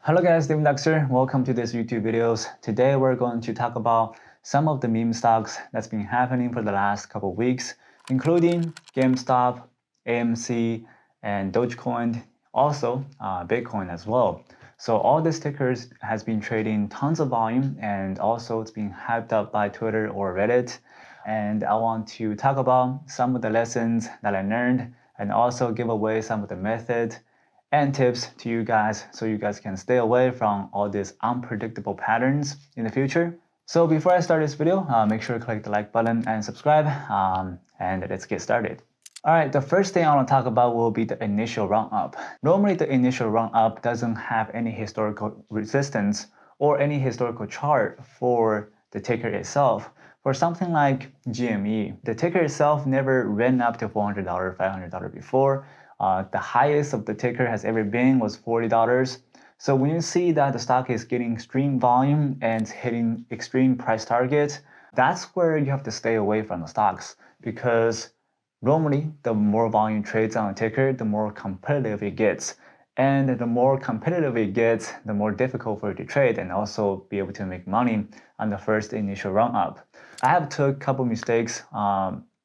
Hello guys, David Luxer. Welcome to this YouTube videos. Today we're going to talk about some of the meme stocks that's been happening for the last couple of weeks, including GameStop, AMC, and Dogecoin, also Bitcoin as well. So all these tickers has been trading tons of volume, and also it's being hyped up by Twitter or Reddit. And I want to talk about some of the lessons that I learned and also give away some of the methods and tips to you guys so you guys can stay away from all these unpredictable patterns in the future. So before I start this video, make sure to click the like button and subscribe, and let's get started. Alright, the first thing I want to talk about will be the initial run up. Normally the initial run up doesn't have any historical resistance or any historical chart for the ticker itself. For something like GME, the ticker itself never ran up to $400, $500 before. The highest of the ticker has ever been was $40. So when you see that the stock is getting extreme volume and hitting extreme price targets, that's where you have to stay away from the stocks, because normally the more volume trades on a ticker, the more competitive it gets. And the more competitive it gets, the more difficult for you to trade and also be able to make money on the first initial run up. I have took a couple mistakes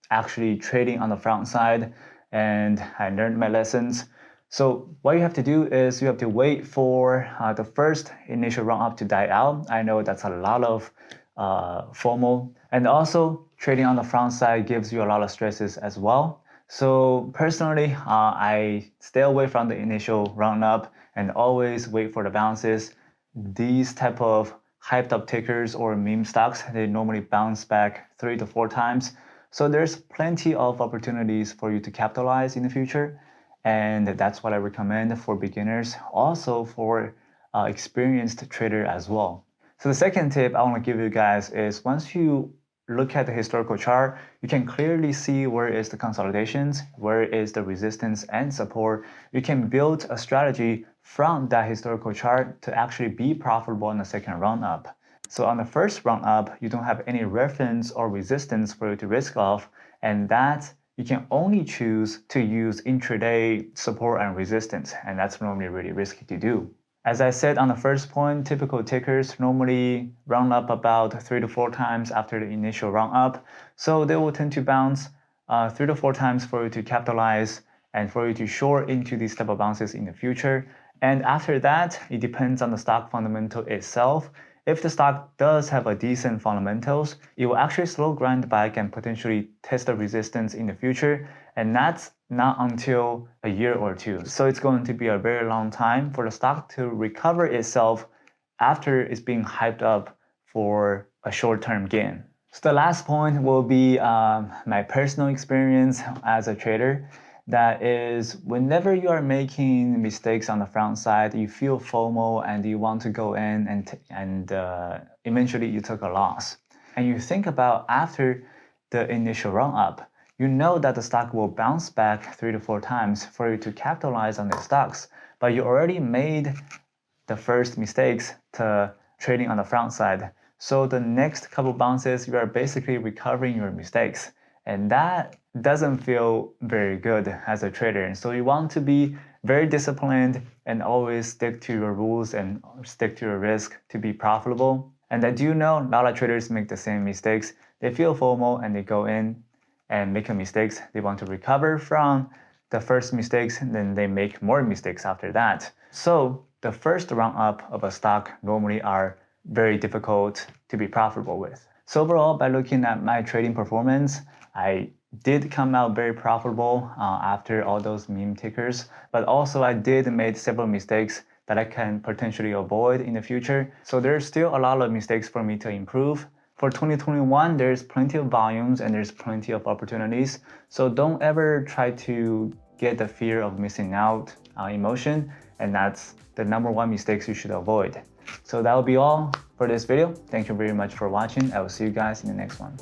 actually trading on the front side, and I learned my lessons. So what you have to do is you have to wait for the first initial run up to die out. I know that's a lot of FOMO, and also trading on the front side gives you a lot of stresses as well. So personally, I stay away from the initial run up and always wait for the bounces. These type of hyped up tickers or meme stocks, they normally bounce back 3 to 4 times. So there's plenty of opportunities for you to capitalize in the future, and that's what I recommend for beginners, also for experienced trader as well. So the second tip I want to give you guys is, once you look at the historical chart, you can clearly see where is the consolidations, where is the resistance and support. You can build a strategy from that historical chart to actually be profitable in the second run up. So on the first run up, you don't have any reference or resistance for you to risk off, and that you can only choose to use intraday support and resistance, and that's normally really risky to do. As I said on the first point, typical tickers normally run up about 3 to 4 times after the initial run up, so they will tend to bounce 3 to 4 times for you to capitalize and for you to short into these type of bounces in the future. And after that, it depends on the stock fundamental itself. If the stock does have a decent fundamentals, it will actually slow grind back and potentially test the resistance in the future, and that's not until a year or two. So it's going to be a very long time for the stock to recover itself after it's being hyped up for a short-term gain. So the last point will be my personal experience as a trader. That is, whenever you are making mistakes on the front side, you feel FOMO and you want to go in and eventually you took a loss. And you think about after the initial run up, you know that the stock will bounce back 3 to 4 times for you to capitalize on the stocks, but you already made the first mistakes to trading on the front side. So the next couple bounces, you are basically recovering your mistakes. And that doesn't feel very good as a trader. And so you want to be very disciplined and always stick to your rules and stick to your risk to be profitable. And I do know a lot of traders make the same mistakes. They feel FOMO and they go in and make mistakes. They want to recover from the first mistakes, and then they make more mistakes after that. So the first run up of a stock normally are very difficult to be profitable with. So overall, by looking at my trading performance, I did come out very profitable after all those meme tickers, but also I did make several mistakes that I can potentially avoid in the future. So there's still a lot of mistakes for me to improve. For 2021, there's plenty of volumes and there's plenty of opportunities. So don't ever try to get the fear of missing out emotion, and that's the #1 mistakes you should avoid. So that will be all for this video. Thank you very much for watching. I will see you guys in the next one.